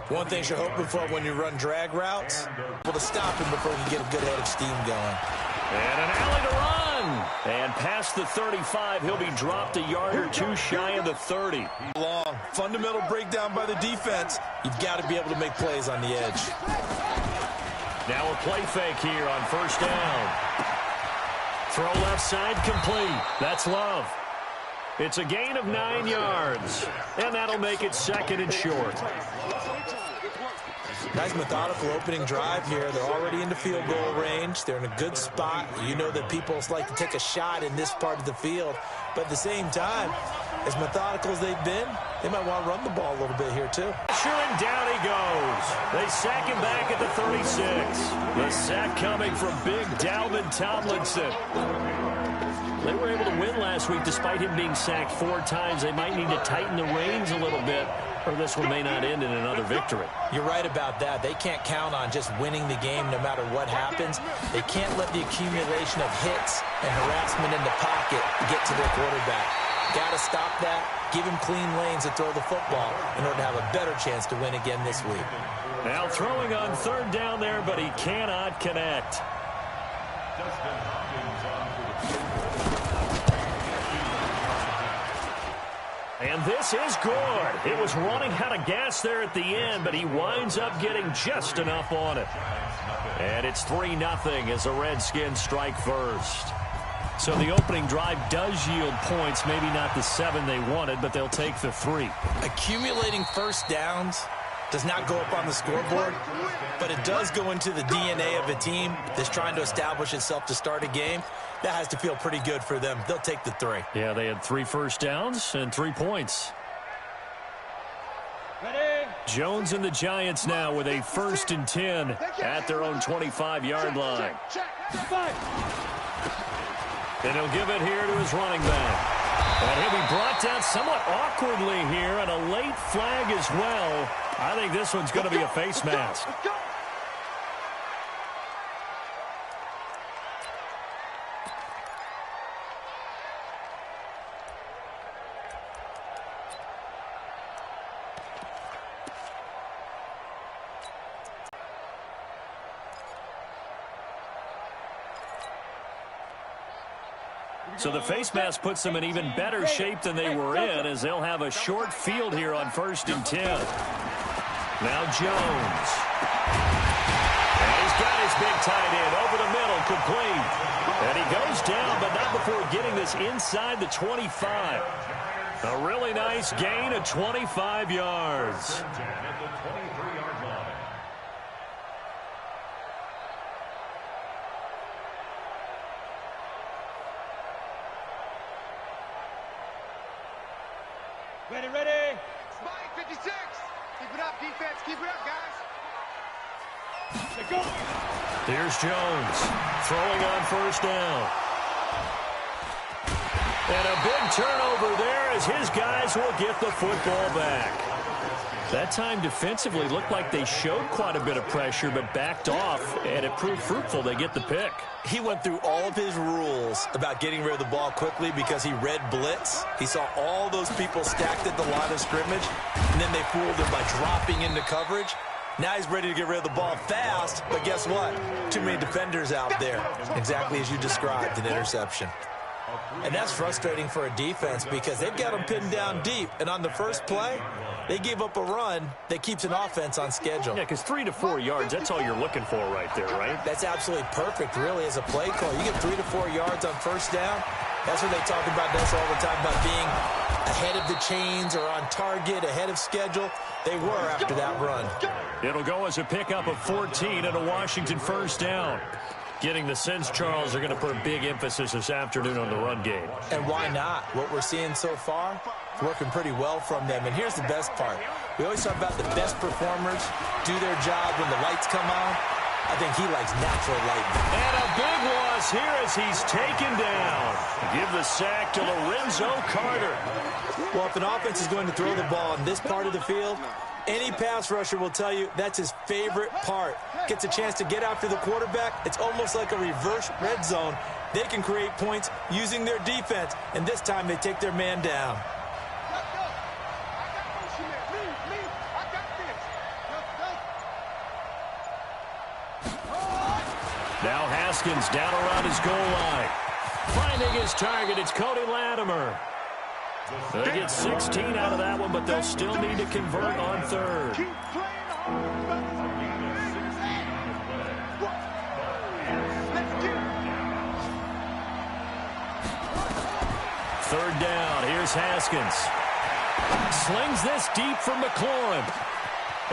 One thing you're hoping for when you run drag routes, able to stop him before he can get a good head of steam going. And an alley to run. And past the 35, he'll be dropped a yard or two shy of the 30. Long, fundamental breakdown by the defense. You've got to be able to make plays on the edge. Now a play fake here on first down. Throw left side complete. That's Love. It's a gain of 9 yards, and that'll make it second and short. Nice methodical opening drive here. They're already into field goal range. They're in a good spot. You know that people like to take a shot in this part of the field. But at the same time, as methodical as they've been, they might want to run the ball a little bit here too. Sure, and down he goes. They sack him back at the 36. The sack coming from big Dalvin Tomlinson. They were able to win last week despite him being sacked 4 times. They might need to tighten the reins a little bit, or this one may not end in another victory. You're right about that. They can't count on just winning the game no matter what happens. They can't let the accumulation of hits and harassment in the pocket get to their quarterback. Got to stop that. Give him clean lanes to throw the football in order to have a better chance to win again this week. Now throwing on third down there, but he cannot connect. And this is good. It was running out of gas there at the end, but he winds up getting just enough on it. And it's 3-0 as the Redskins strike first. So the opening drive does yield points, maybe not the 7 they wanted, but they'll take the 3. Accumulating first downs does not go up on the scoreboard, but it does go into the DNA of a team that's trying to establish itself to start a game. That has to feel pretty good for them. They'll take the 3. Yeah, they had 3 first downs and 3 points. Ready? Jones and the Giants now with a 1st and 10 at their own 25-yard line. And he'll give it here to his running back. And he'll be brought down somewhat awkwardly here, and a late flag as well. I think this one's going to be a face mask. So the face mask puts them in even better shape than they were in, as they'll have a short field here on 1st and 10. Now Jones. And he's got his big tight end over the middle, complete. And he goes down, but not before getting this inside the 25. A really nice gain of 25 yards. Ready, ready. Spike 56. Keep it up, defense. Keep it up, guys. Let's go. Here's Jones throwing on 1st down. And a big turnover there as his guys will get the football back. That time defensively looked like they showed quite a bit of pressure but backed off, and it proved fruitful. They get the pick. He went through all of his rules about getting rid of the ball quickly because he read blitz. He saw all those people stacked at the line of scrimmage, and then they fooled him by dropping into coverage. Now he's ready to get rid of the ball fast, but guess what? Too many defenders out there. Exactly as you described, an interception. And that's frustrating for a defense because they've got them pinned down deep, and on the first play, they gave up a run that keeps an offense on schedule. Yeah, because 3 to 4 yards, that's all you're looking for right there, right? That's absolutely perfect, really, as a play call. You get 3 to 4 yards on 1st down. That's what they talk about this all the time, about being ahead of the chains or on target, ahead of schedule. They were after that run. It'll go as a pickup of 14 and a Washington 1st down. Getting the sense, Charles, are going to put a big emphasis this afternoon on the run game. And why not? What we're seeing so far, working pretty well from them. And here's the best part. We always talk about the best performers do their job when the lights come on. I think he likes natural lightning. And a big loss here as he's taken down. Give the sack to Lorenzo Carter. Well, if an offense is going to throw the ball in this part of the field, any pass rusher will tell you that's his favorite part. Gets a chance to get after the quarterback. It's almost like a reverse red zone. They can create points using their defense, and this time they take their man down. Now Haskins down around his goal line. Finding his target, it's Cody Latimer. They get 16 out of that one, but they'll still need to convert on third. Third down, here's Haskins. Slings this deep from McLaurin.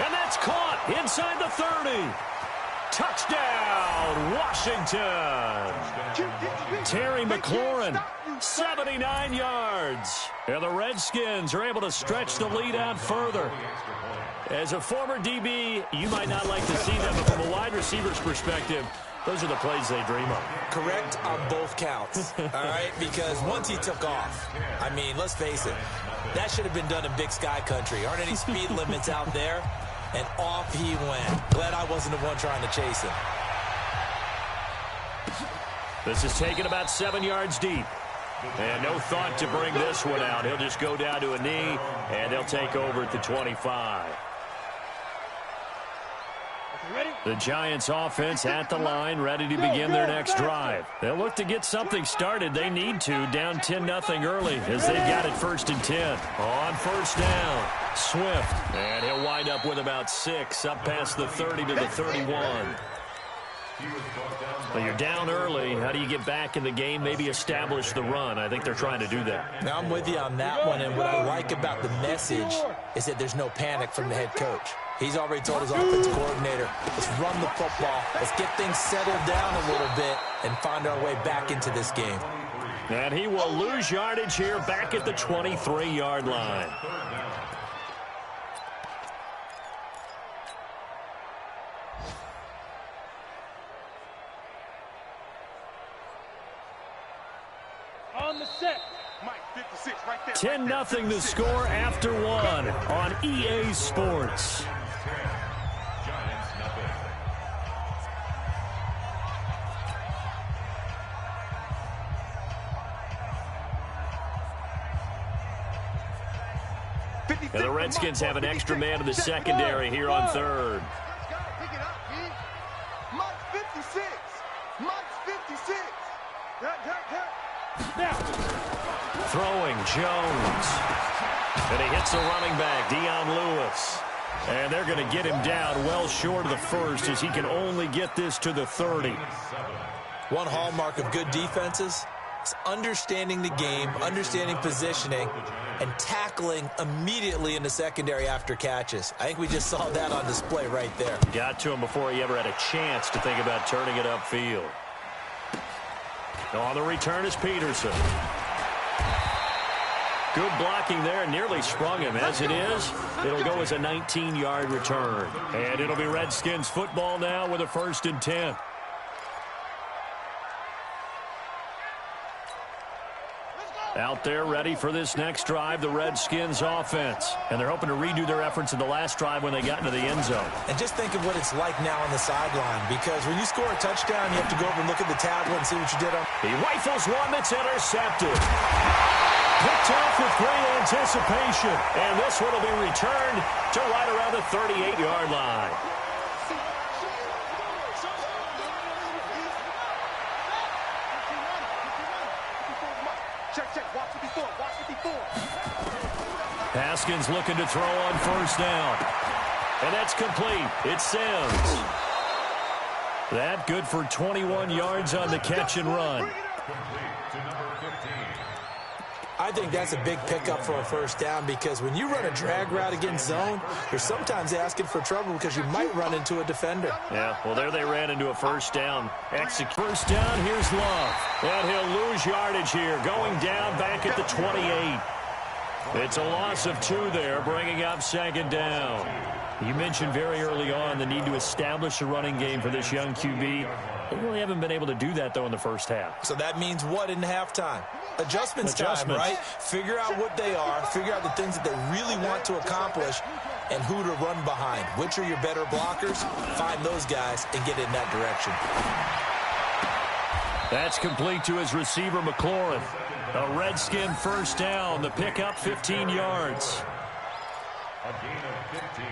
And that's caught inside the 30. Touchdown, Washington. Terry McLaurin, 79 yards. And the Redskins are able to stretch the lead out further. As a former DB, you might not like to see them, but from a wide receiver's perspective, those are the plays they dream of. Correct on both counts, all right? Because once he took off, I mean, let's face it, that should have been done in Big Sky Country. Aren't any speed limits out there? And off he went. Glad I wasn't the one trying to chase him. This is taken about 7 yards deep. And no thought to bring this one out. He'll just go down to a knee, and they'll take over at the 25. The Giants offense at the line, ready to begin their next drive. They'll look to get something started. They need to, down 10-0 early, as they've got it 1st and 10. On first down, Swift. And he'll wind up with about 6, up past the 30 to the 31. Well, you're down early. How do you get back in the game, maybe establish the run? I think they're trying to do that. Now, I'm with you on that one, and what I like about the message is that there's no panic from the head coach. He's already told his offensive coordinator, let's run the football, let's get things settled down a little bit and find our way back into this game. And he will lose yardage here back at the 23-yard line. On the set. 10-0 the score after one on EA Sports. And the Redskins have an extra man in the secondary here on third. Pick it up, man. Mark 56. Mark 56. Throwing Jones. And he hits the running back, Dion Lewis. And they're going to get him down well short of the first as he can only get this to the 30. One hallmark of good defenses is understanding the game, understanding positioning, and tackling immediately in the secondary after catches. I think we just saw that on display right there. Got to him before he ever had a chance to think about turning it upfield. On the return is Peterson. Good blocking there, nearly sprung him. As it is, it'll go as a 19-yard return. And it'll be Redskins football now with a 1st and 10. Out there ready for this next drive, the Redskins offense. And they're hoping to redo their efforts in the last drive when they got into the end zone. And just think of what it's like now on the sideline, because when you score a touchdown, you have to go over and look at the tablet and see what you did on. He rifles one that's intercepted. Picked off with great anticipation. And this one will be returned to right around the 38-yard line. Haskins looking to throw on first down. And that's complete. It's Sims. That good for 21 yards on the catch and run. I think that's a big pickup for a first down, because when you run a drag route against zone, you're sometimes asking for trouble because you might run into a defender. Yeah, well, there they ran into a first down. First down, here's Love. And he'll lose yardage here, going down back at the 28. It's a loss of 2 there, bringing up 2nd down. You mentioned very early on the need to establish a running game for this young QB. They really haven't been able to do that, though, in the first half. So that means what in halftime? Adjustments time, right? Figure out what they are, figure out the things that they really want to accomplish, and who to run behind. Which are your better blockers? Find those guys and get in that direction. That's complete to his receiver, McLaurin. A Redskin first down. The pickup, 15 yards. A gain of 15.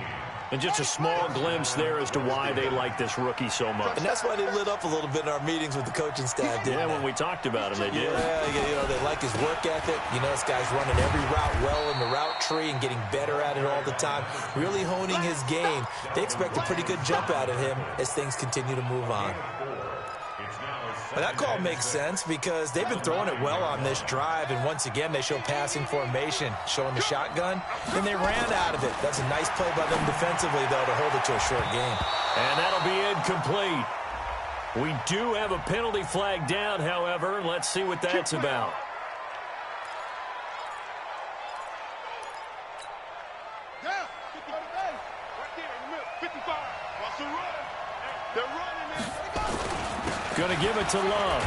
And just a small glimpse there as to why they like this rookie so much. And that's why they lit up a little bit in our meetings with the coaching staff, didn't Yeah, they? when we talked about him, they did. Yeah, they like his work ethic. This guy's running every route well in the route tree and getting better at it all the time, really honing his game. They expect a pretty good jump out of him as things continue to move on. But that call makes sense because they've been throwing it well on this drive, and once again they show passing formation, showing the shotgun, and they ran out of it. That's a nice play by them defensively, though, to hold it to a short game. And that'll be incomplete. We do have a penalty flag down, however. Let's see what that's about. Going to give it to Love.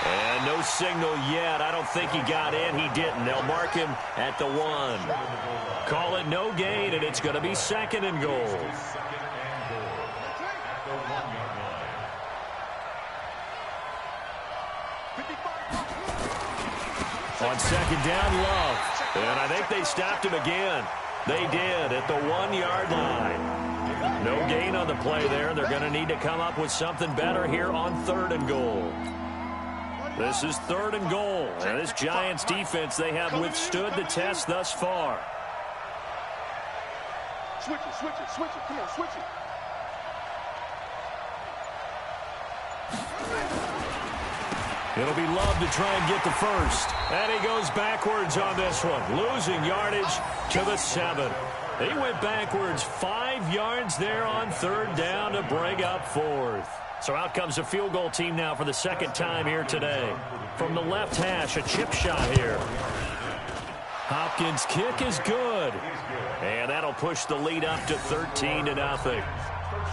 And no signal yet. I don't think he got in. He didn't. They'll mark him at the 1. Call it no gain, and it's going to be 2nd and goal. On 2nd down, Love. And I think they stopped him again. They did at the 1-yard line. No gain on the play there. They're going to need to come up with something better here on 3rd and goal. This is 3rd and goal. And this Giants defense, they have withstood the test thus far. Switch it. Come on, switch it. It'll be Love to try and get the first. And he goes backwards on this one, losing yardage to the 7. He went backwards 5 yards there on 3rd down to bring up 4th. So out comes a field goal team now for the 2nd time here today. From the left hash, a chip shot here. Hopkins' kick is good. And that'll push the lead up to 13-0.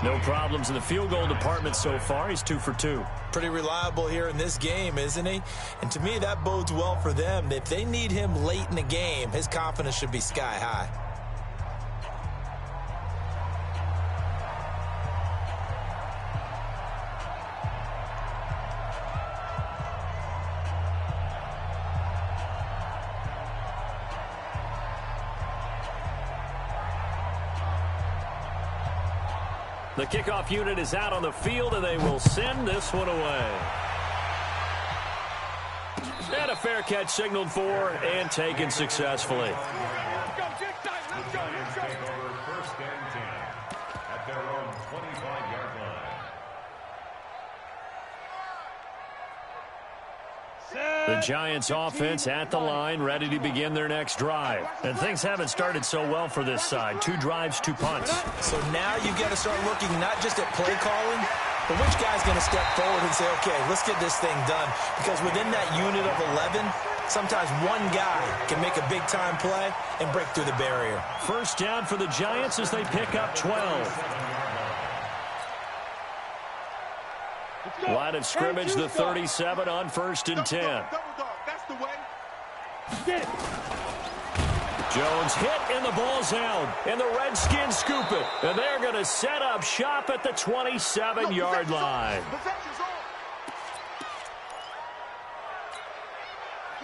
No problems in the field goal department so far. He's 2 for 2. Pretty reliable here in this game, isn't he? And to me, that bodes well for them. If they need him late in the game, his confidence should be sky high. The kickoff unit is out on the field, and they will send this one away. And a fair catch signaled for and taken successfully. The Giants offense at the line, ready to begin their next drive. And things haven't started so well for this side. 2 drives, 2 punts. So now you've got to start looking not just at play calling, but which guy's going to step forward and say, okay, let's get this thing done. Because within that unit of 11, sometimes one guy can make a big-time play and break through the barrier. First down for the Giants as they pick up 12. Line of scrimmage, the 37 on 1st and 10. That's the way. Get it. Jones hit and the ball's out. And the Redskins scoop it. And they're going to set up shop at the 27-yard line.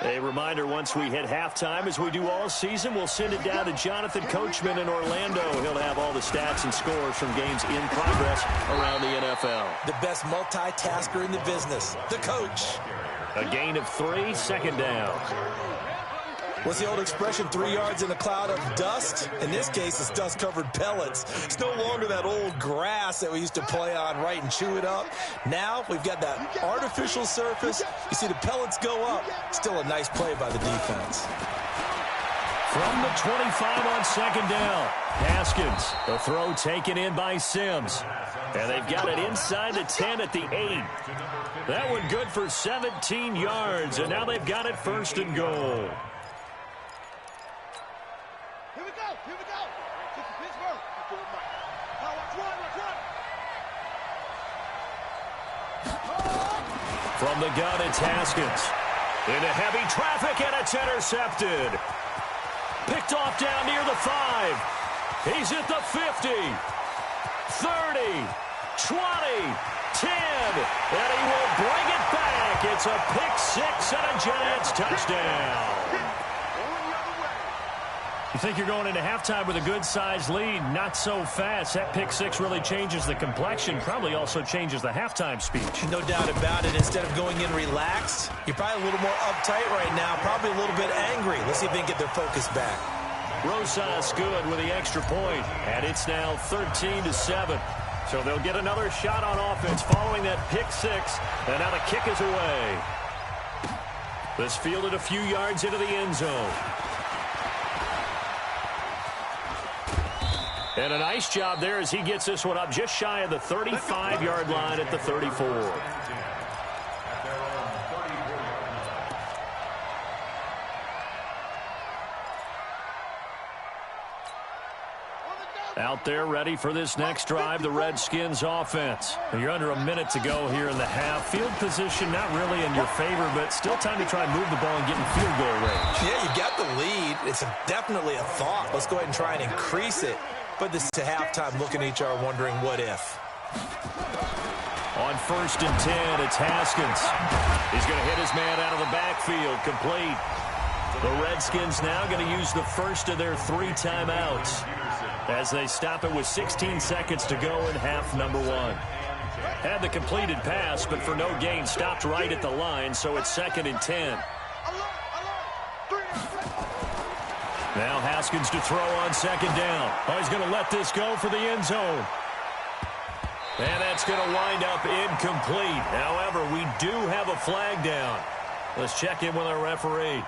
A reminder, once we hit halftime, as we do all season, we'll send it down to Jonathan Coachman in Orlando. He'll have all the stats and scores from games in progress around the NFL. The best multitasker in the business, the coach. A gain of 3, 2nd down. What's the old expression, 3 yards in a cloud of dust? In this case, it's dust-covered pellets. It's no longer that old grass that we used to play on, right, and chew it up. Now we've got that artificial surface. You see the pellets go up. Still a nice play by the defense. From the 25 on 2nd down, Haskins. The throw taken in by Sims. And they've got it inside the 10 at the 8. That one good for 17 yards, and now they've got it 1st and goal. From the gun, it's Haskins. Into heavy traffic, and it's intercepted. Picked off down near the 5. He's at the 50. 30. 20. 10. And he will bring it back. It's a pick 6 and a Giants touchdown. You think you're going into halftime with a good-sized lead. Not so fast. That pick six really changes the complexion. Probably also changes the halftime speech. No doubt about it. Instead of going in relaxed, you're probably a little more uptight right now. Probably a little bit angry. Let's see if they can get their focus back. Rosas good with the extra point. And it's now 13-7. So they'll get another shot on offense following that pick six. And now the kick is away. This fielded a few yards into the end zone. And a nice job there as he gets this one up just shy of the 35-yard line at the 34. Out there ready for this next drive, the Redskins offense. You're under a minute to go here in the half. Field position not really in your favor, but still time to try and move the ball and get in field goal range. Yeah, you got the lead. It's definitely a thought. Let's go ahead and try and increase it. But this is a halftime looking at each other wondering what if. On 1st and 10, it's Haskins. He's going to hit his man out of the backfield, complete. The Redskins now going to use the first of their 3 timeouts as they stop it with 16 seconds to go in half number 1. Had the completed pass, but for no gain, stopped right at the line, so it's 2nd and 10. Now Haskins to throw on 2nd down. Oh, he's going to let this go for the end zone. And that's going to wind up incomplete. However, we do have a flag down. Let's check in with our referee.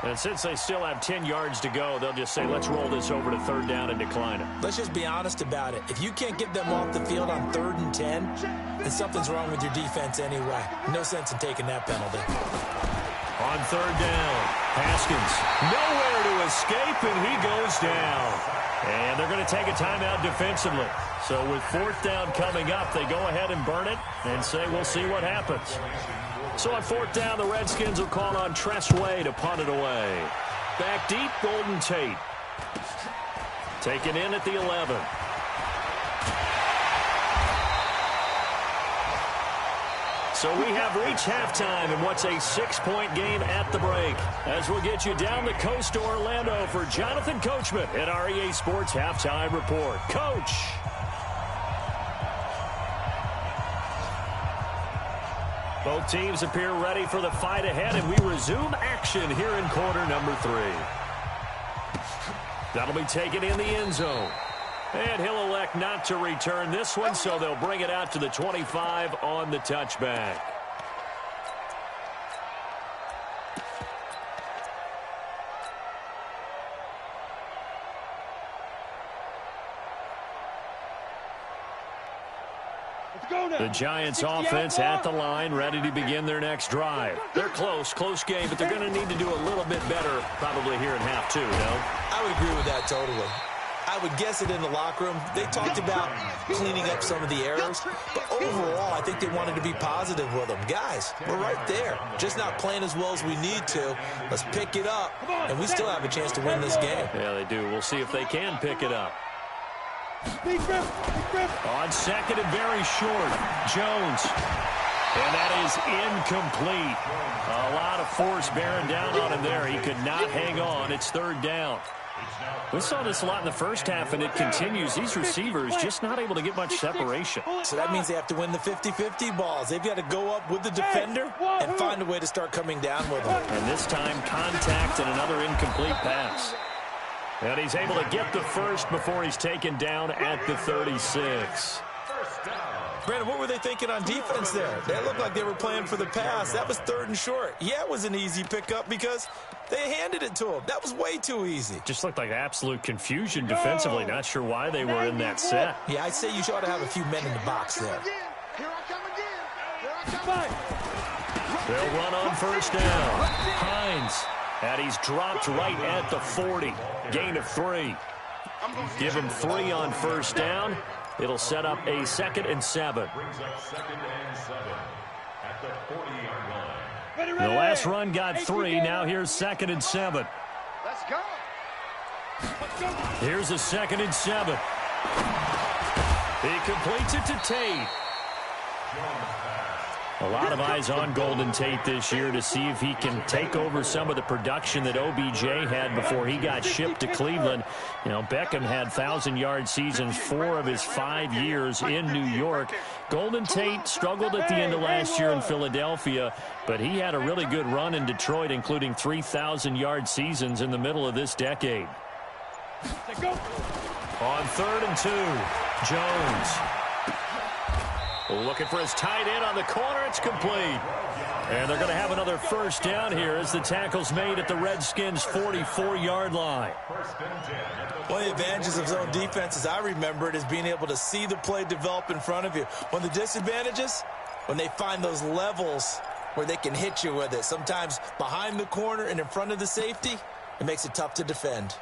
And since they still have 10 yards to go, they'll just say, let's roll this over to 3rd down and decline it. Let's just be honest about it. If you can't get them off the field on 3rd and 10, then something's wrong with your defense anyway. No sense in taking that penalty. On 3rd down, Haskins nowhere to escape, and he goes down. And they're going to take a timeout defensively. So with 4th down coming up, they go ahead and burn it and say we'll see what happens. So on 4th down, the Redskins will call on Tressway to punt it away. Back deep, Golden Tate. Taken in at the 11. So we have reached halftime in what's a 6-point game at the break. As we'll get you down the coast to Orlando for Jonathan Coachman at our EA Sports Halftime Report. Coach. Both teams appear ready for the fight ahead, and we resume action here in quarter number 3. That'll be taken in the end zone. And he'll elect not to return this one, so they'll bring it out to the 25 on the touchback. The Giants offense at the line, ready to begin their next drive. They're close game, but they're going to need to do a little bit better probably here in half 2, no? I would agree with that totally. I would guess it in the locker room. They talked about cleaning up some of the errors, but overall, I think they wanted to be positive with them. Guys, we're right there. Just not playing as well as we need to. Let's pick it up, and we still have a chance to win this game. Yeah, they do. We'll see if they can pick it up. On 2nd and very short, Jones. And that is incomplete. A lot of force bearing down on him there. He could not hang on. It's 3rd down. We saw this a lot in the first half, and it continues. These receivers just not able to get much separation. So that means they have to win the 50-50 balls. They've got to go up with the defender and find a way to start coming down with them. And this time, contact and another incomplete pass. And he's able to get the first before he's taken down at the 36. Brandon, what were they thinking on defense there? They looked like they were playing for the pass. That was 3rd and short. Yeah, it was an easy pickup because they handed it to him. That was way too easy. Just looked like absolute confusion defensively. Not sure why they were in that set. Yeah, I'd say you ought to have a few men in the box there. Here I come again. They'll run on 1st down. Hines. And he's dropped right at the 40. Gain of 3. Give him 3 on 1st down. It'll set up a 2nd and 7. The last run got 3. Now here's 2nd and 7. Let's go. Here's a 2nd and 7. He completes it to Tate. A lot of eyes on Golden Tate this year to see if he can take over some of the production that OBJ had before he got shipped to Cleveland. You know, Beckham had 1,000-yard seasons 4 of his 5 years in New York. Golden Tate struggled at the end of last year in Philadelphia, but he had a really good run in Detroit, including 3,000-yard seasons in the middle of this decade. On 3rd and 2, Jones. Looking for his tight end on the corner. It's complete. And they're going to have another first down here as the tackle's made at the Redskins' 44-yard line. One of the advantages of zone defense, as I remember it, is being able to see the play develop in front of you. One of the disadvantages, when they find those levels where they can hit you with it, sometimes behind the corner and in front of the safety, it makes it tough to defend.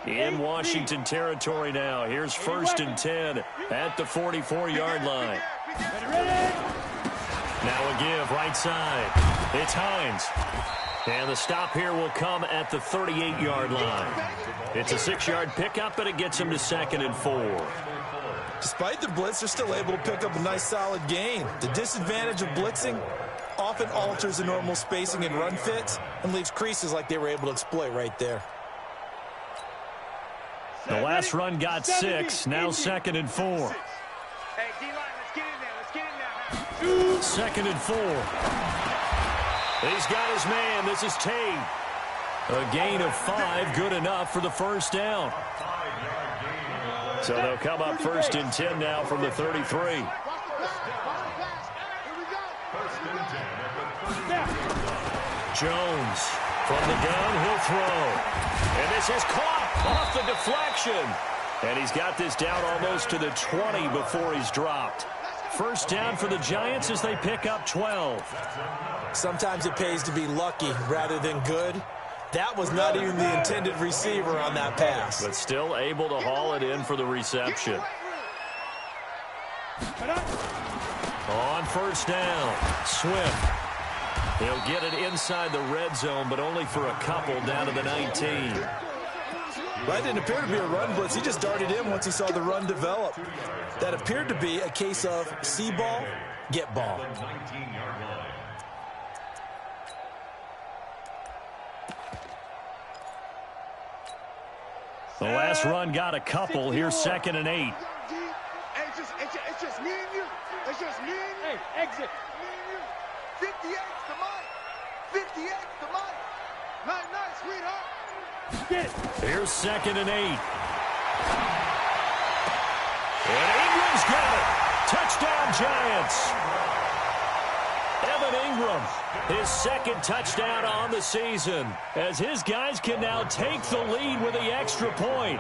In Washington territory now. Here's 1st and 10 at the 44-yard line. Now a give right side. It's Hines. And the stop here will come at the 38-yard line. It's a 6-yard pickup, but it gets him to 2nd and 4. Despite the blitz, they're still able to pick up a nice solid gain. The disadvantage of blitzing often alters the normal spacing and run fits and leaves creases like they were able to exploit right there. The last run got 6. Now 2nd and 4. Hey, D-line, let's get in there. Let's get in there. 2nd and 4. He's got his man. This is Tate. A gain of 5, good enough for the first down. So they'll come up 1st and 10 now from the 33. Jones from the gun, he'll throw. And this is caught off the deflection. And he's got this down almost to the 20 before he's dropped. First down for the Giants as they pick up 12. Sometimes it pays to be lucky rather than good. That was not even the intended receiver on that pass. But still able to haul it in for the reception. On first down, Swift. He'll get it inside the red zone, but only for a couple down to the 19. That didn't appear to be a run blitz. He just darted in once he saw the run develop. That appeared to be a case of see ball, get ball. The last run got a couple. Here's 2nd and 8. Hey, it's just me and you. It's just me and you. Hey, exit. Me and you. 58's the mic. 58's the mic. Night, sweetheart. Get it. Here's 2nd and 8. And Ingram's got it. Touchdown, Giants. Evan Ingram, his 2nd touchdown on the season, as his guys can now take the lead with the extra point.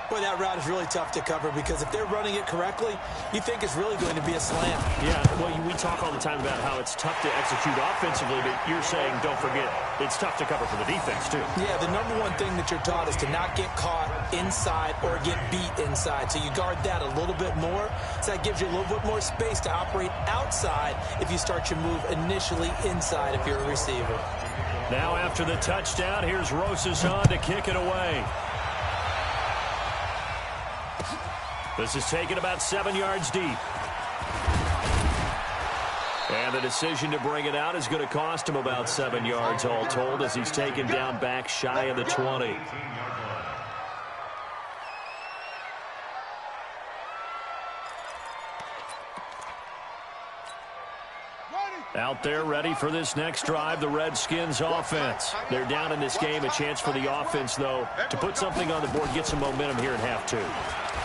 Boy, that route is really tough to cover because if they're running it correctly, you think it's really going to be a slam. Yeah, well, we talk all the time about how it's tough to execute offensively, but you're saying, don't forget, it's tough to cover for the defense, too. Yeah, the number one thing that you're taught is to not get caught inside or get beat inside. So you guard that a little bit more. So that gives you a little bit more space to operate outside if you start your move initially inside if you're a receiver. Now after the touchdown, here's Rosas on to kick it away. This is taken about 7 yards deep. And the decision to bring it out is going to cost him about 7 yards all told as he's taken down back shy of the 20. Out there ready for this next drive, the Redskins offense. They're down in this game. A chance for the offense, though, to put something on the board, get some momentum here in half 2.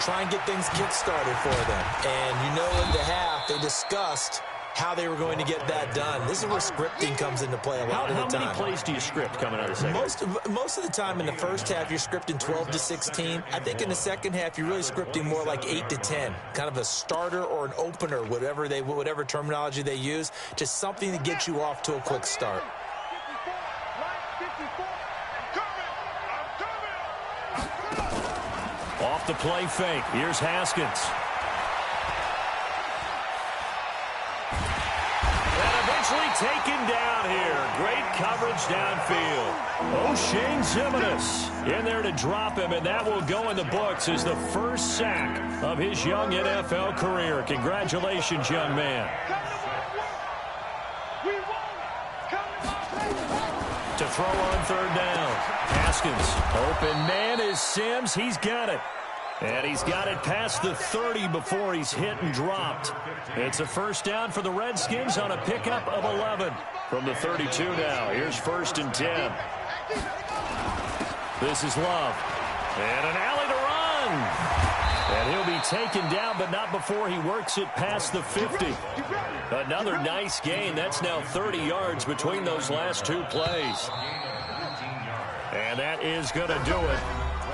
Try and get things kick-started for them. And you know in the half, they discussed how they were going to get that done. This is where scripting comes into play a lot of the time. How many plays do you script coming out of the second? Most of the time in the first half, you're scripting 12 to 16. I think in the second half, you're really scripting more like 8 to 10. Kind of a starter or an opener, whatever terminology they use. Just something to get you off to a quick start. Off the play fake. Here's Haskins. And eventually taken down here. Great coverage downfield. O'Shane Zimenez in there to drop him, and that will go in the books as the first sack of his young NFL career. Congratulations, young man. to throw on third down. Haskins, open man is Sims. He's got it. And he's got it past the 30 before he's hit and dropped. It's a first down for the Redskins on a pickup of 11. From the 32 now, here's 1st and 10. This is Love. And an alley to run. And he'll be taken down, but not before he works it past the 50. Another nice gain. That's now 30 yards between those last two plays. And that is going to do it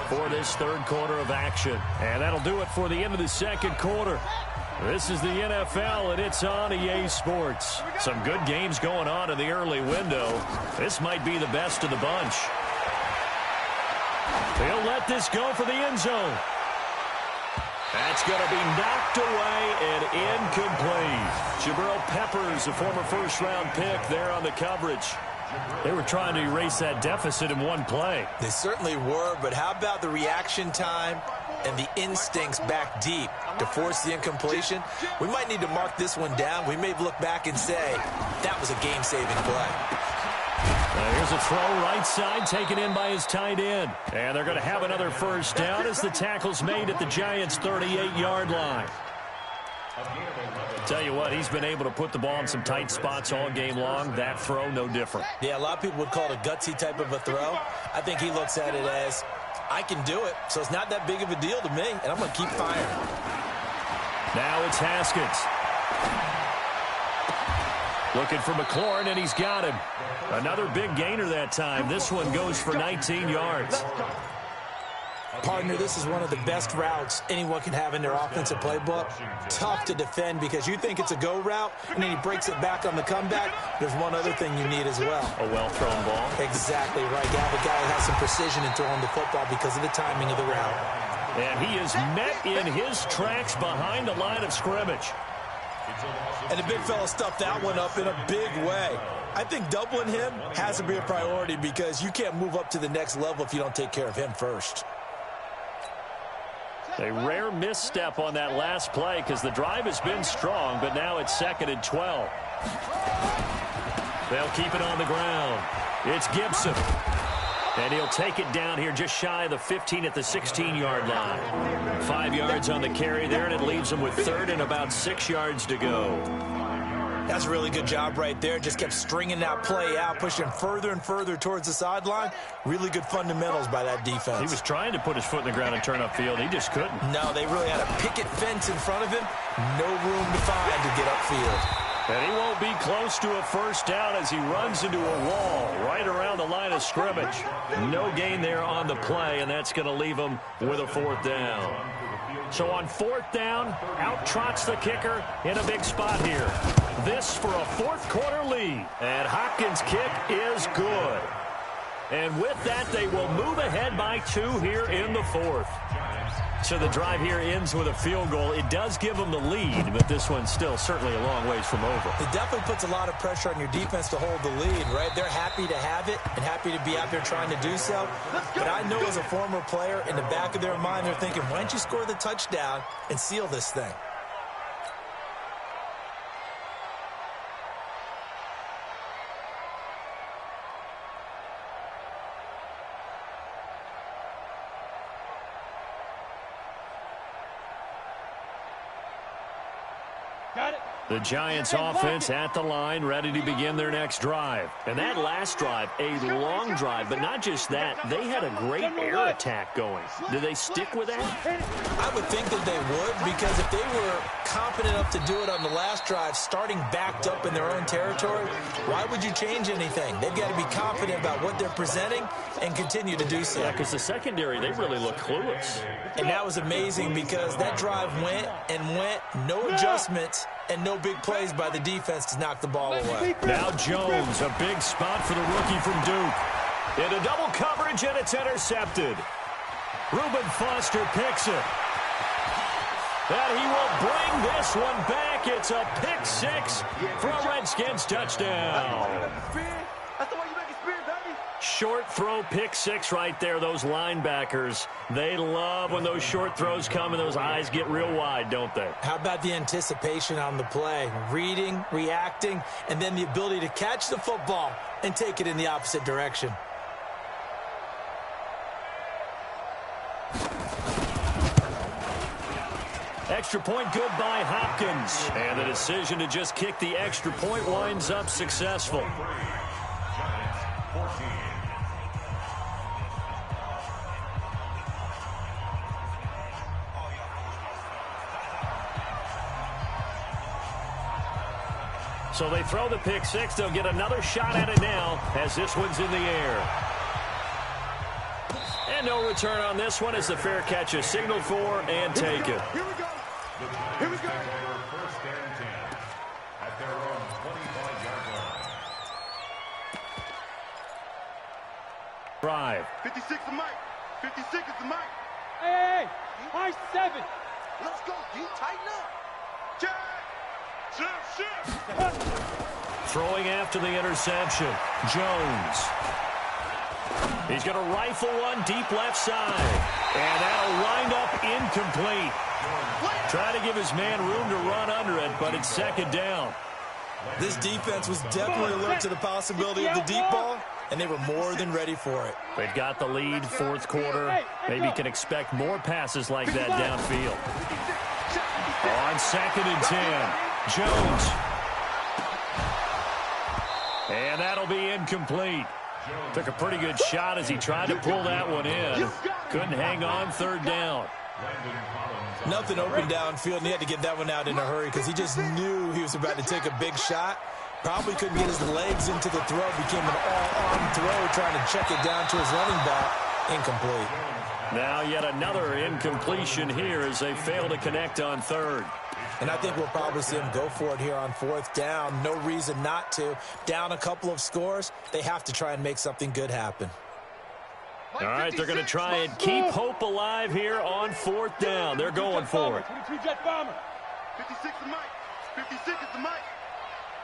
for this third quarter of action. And that'll do it for the end of the second quarter. This is the NFL, and it's on EA Sports. Some good games going on in the early window. This might be the best of the bunch. He'll let this go for the end zone. That's going to be knocked away and incomplete. Jabril Peppers, a former first-round pick, there on the coverage. They were trying to erase that deficit in one play. They certainly were, but how about the reaction time and the instincts back deep to force the incompletion? We might need to mark this one down. We may look back and say that was a game-saving play. Here's a throw right side taken in by his tight end. And they're going to have another first down as the tackle's made at the Giants' 38-yard line. Tell you what, he's been able to put the ball in some tight spots all game long. That throw, no different. Yeah, a lot of people would call it a gutsy type of a throw. I think he looks at it as, I can do it, so it's not that big of a deal to me, and I'm going to keep firing. Now it's Haskins. Looking for McLaurin, and he's got him. Another big gainer that time. This one goes for 19 yards. Partner, this is one of the best routes anyone can have in their offensive playbook. Tough to defend because you think it's a go route, and then he breaks it back on the comeback. There's one other thing you need as well. A well-thrown ball. Exactly right. You have a guy who has some precision in throwing the football because of the timing of the route. And he is met in his tracks behind the line of scrimmage. And the big fella stuffed that one up in a big way. I think doubling him has to be a priority because you can't move up to the next level if you don't take care of him first. A rare misstep on that last play because the drive has been strong, but now it's 2nd and 12. They'll keep it on the ground. It's Gibson. And he'll take it down here just shy of the 15 at the 16-yard line. 5 yards on the carry there, and it leaves him with 3rd and about 6 yards to go. That's a really good job right there. Just kept stringing that play out, pushing further and further towards the sideline. Really good fundamentals by that defense. He was trying to put his foot in the ground and turn upfield. He just couldn't. No, they really had a picket fence in front of him. No room to find to get upfield. And he won't be close to a first down as he runs into a wall right around the line of scrimmage. No gain there on the play, and that's going to leave him with a 4th down. So on 4th down, out trots the kicker in a big spot here. This for a 4th quarter lead. And Hopkins' kick is good. And with that, they will move ahead by 2 here in the 4th. So the drive here ends with a field goal. It does give them the lead, but this one's still certainly a long ways from over. It definitely puts a lot of pressure on your defense to hold the lead, right? They're happy to have it and happy to be out there trying to do so. But I know as a former player, in the back of their mind, they're thinking, why don't you score the touchdown and seal this thing? The Giants offense at the line, ready to begin their next drive. And that last drive, a long drive, but not just that. They had a great air attack going. Do they stick with that? I would think that they would, because if they were competent enough to do it on the last drive, starting backed up in their own territory, why would you change anything? They've got to be confident about what they're presenting and continue to do so. Yeah, because the secondary, they really look clueless. And that was amazing because that drive went and went, no adjustments, and no big plays by the defense to knock the ball away. Now Jones, a big spot for the rookie from Duke. Into double coverage, and it's intercepted. Reuben Foster picks it. And he will bring this one back. It's a pick 6 for a Redskins touchdown. That's the way you make it spin, baby. Short throw pick six right there, those linebackers. They love when those short throws come and those eyes get real wide, don't they? How about the anticipation on the play? Reading, reacting, and then the ability to catch the football and take it in the opposite direction. Extra point good by Hopkins. And the decision to just kick the extra point winds up successful. So they throw the pick six. They'll get another shot at it now as this one's in the air. And no return on this one as the fair catch is signaled for and taken. Here we go. Here we go. First and 10 at their own 25-yard line. Drive. 56 is Mike. 56 is the Mike. Hey, high 7. Let's go, D. Tighten up. Check. Throwing after the interception. Jones. He's going to rifle one deep left side. And that'll wind up incomplete. Try to give his man room to run under it, but it's second down. This defense was definitely alert to the possibility of the deep ball, and they were more than ready for it. They've got the lead, fourth quarter. Maybe can expect more passes like that downfield. On second and 10, Jones. And that'll be incomplete. Took a pretty good shot as he tried to pull that one in. Couldn't hang on third down. Nothing open downfield, and he had to get that one out in a hurry because he just knew he was about to take a big shot. Probably couldn't get his legs into the throw. Became an all-arm throw trying to check it down to his running back. Incomplete. Now yet another incompletion here as they fail to connect on third. And I think we'll probably see him go for it here on fourth down. No reason not to. Down a couple of scores, they have to try and make something good happen. All right, they're going to try and keep hope alive here on fourth down. They're going for it. 22 Jet Bomber. 56 is Mike. 56 is the Mike.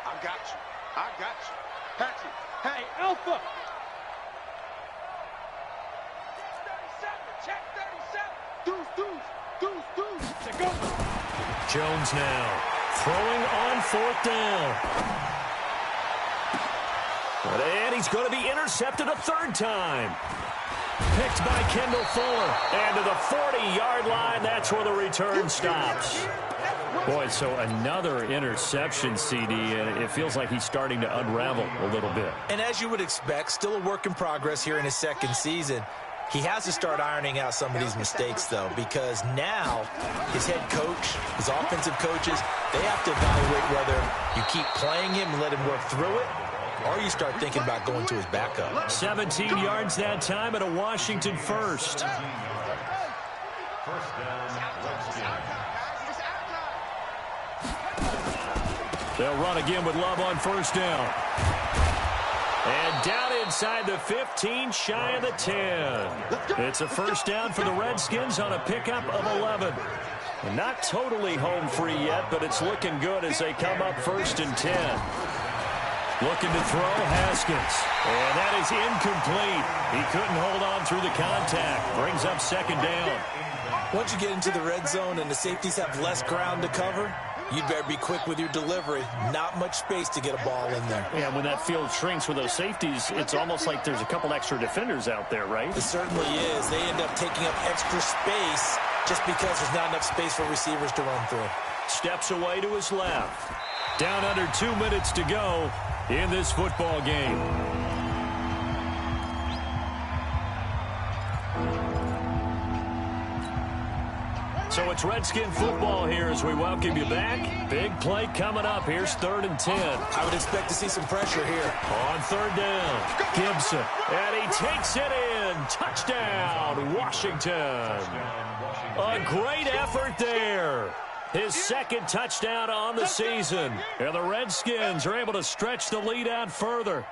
I got you. I got you. Hatchet. Hey, Alpha. Check 37. Deuce. To go. Jones now throwing on fourth down. And he's going to be intercepted a third time. Picked by Kendall Fuller. And to the 40-yard line, that's where the return stops. Boy, so another interception, CD, and it feels like he's starting to unravel a little bit. And as you would expect, still a work in progress here in his second season. He has to start ironing out some of these mistakes, though, because now his head coach, his offensive coaches, they have to evaluate whether you keep playing him and let him work through it, or you start thinking about going to his backup. 17 yards that time and a Washington first. First down, Redskins. They'll run again with Love on first down. And down inside the 15, shy of the 10. It's a first down for the Redskins on a pickup of 11. Not totally home free yet, but it's looking good as they come up first and 10. Looking to throw, Haskins. And that is incomplete. He couldn't hold on through the contact. Brings up second down. Once you get into the red zone and the safeties have less ground to cover, you'd better be quick with your delivery. Not much space to get a ball in there. Yeah, when that field shrinks with those safeties, it's almost like there's a couple extra defenders out there, right? It certainly is. They end up taking up extra space just because there's not enough space for receivers to run through. Steps away to his left. Down under 2 minutes to go in this football game. So it's Redskin football here as we welcome you back. Big play coming up. Here's 3rd and 10. I would expect to see some pressure here. On 3rd down, Gibson. And he takes it in. Touchdown, Washington. A great effort there. His second touchdown on the season. And the Redskins are able to stretch the lead out further.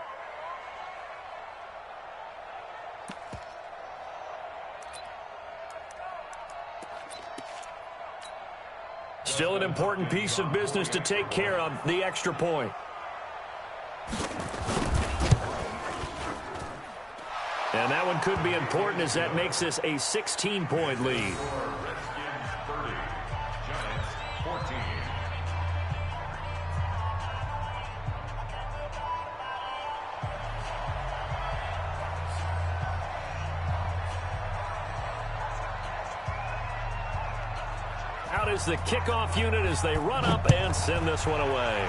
Still an important piece of business to take care of, the extra point. And that one could be important as that makes this a 16-point lead. Redskins 30, Giants 14. Out is the kickoff unit as they run up and send this one away.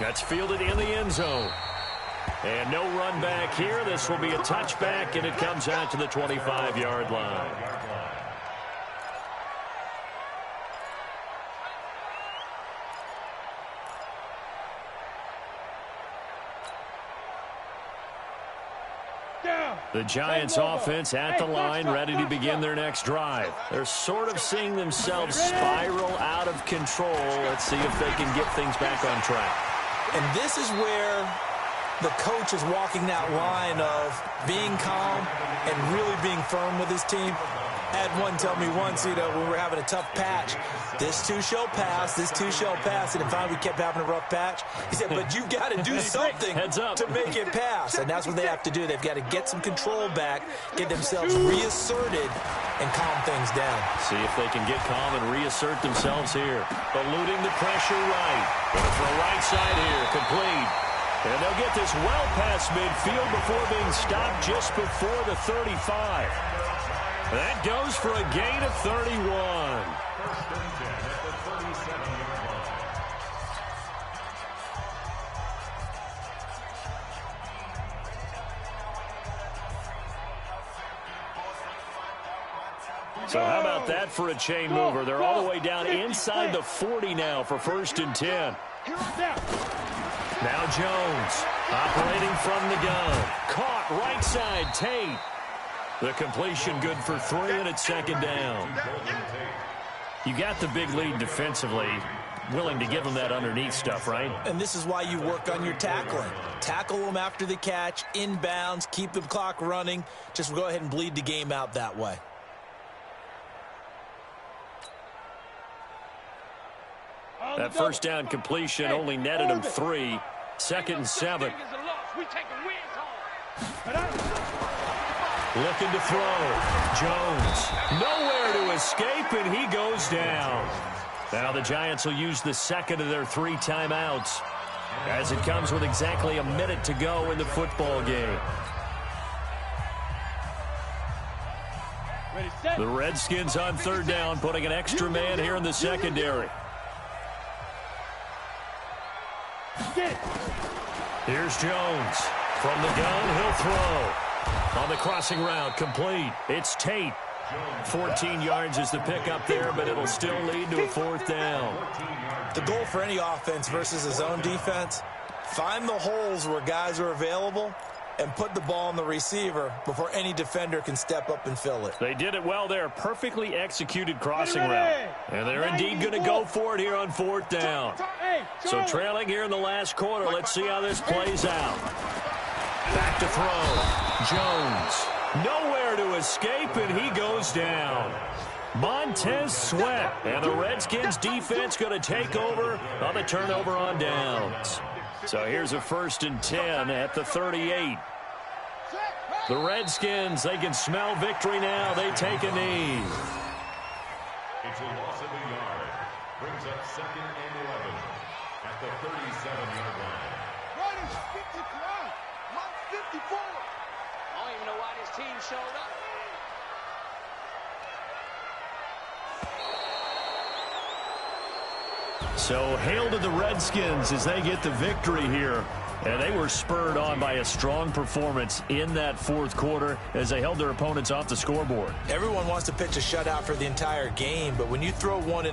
That's fielded in the end zone. And no run back here. This will be a touchback, and it comes out to the 25-yard line. The Giants offense at the line, ready to begin their next drive. They're sort of seeing themselves spiral out of control. Let's see if they can get things back on track. And this is where the coach is walking that line of being calm and really being firm with his team. I had one tell me once, when we were having a tough patch, this too shall pass, this too shall pass, and then finally we kept having a rough patch. He said, but you got to do something to make it pass, and that's what they have to do. They've got to get some control back, get themselves reasserted, and calm things down. See if they can get calm and reassert themselves here. Eluding the pressure right. Going for a right side here, complete. And they'll get this well past midfield before being stopped just before the 35. That goes for a gain of 31. First and 10 at the 37-yard line. So how about that for a chain mover? They're all the way down inside the 40 now for first and 10. Now Jones operating from the gun. Caught right side, Tate. The completion good for 3, and it's second down. You got the big lead defensively. Willing to give them that underneath stuff, right? And this is why you work on your tackling. Tackle them after the catch, inbounds, keep the clock running. Just go ahead and bleed the game out that way. That first down completion only netted him 3. Second and 7. Looking to throw. Jones. Nowhere to escape, and he goes down. Now the Giants will use the second of their 3 timeouts as it comes with exactly a minute to go in the football game. The Redskins on third down, putting an extra man here in the secondary. Here's Jones. From the gun, he'll throw. On the crossing route, complete. It's Tate. 14 yards is the pickup there, but it'll still lead to a fourth down. The goal for any offense versus his own defense, find the holes where guys are available and put the ball on the receiver before any defender can step up and fill it. They did it well there. Perfectly executed crossing route. And they're indeed going to go for it here on fourth down. So trailing here in the last quarter. Let's see how this plays out. Back to throw. Jones. Nowhere to escape, and he goes down. Montez Sweat. And the Redskins defense going to take over on the turnover on downs. So here's a first and 10 at the 38. The Redskins, they can smell victory now. They take a knee. It's a loss of a yard. Brings up second and 11 at the 37-yard line. Riders 55. Mike 54. I don't even know why this team showed up. So hail to the Redskins as they get the victory here. And they were spurred on by a strong performance in that fourth quarter as they held their opponents off the scoreboard. Everyone wants to pitch a shutout for the entire game, but when you throw one in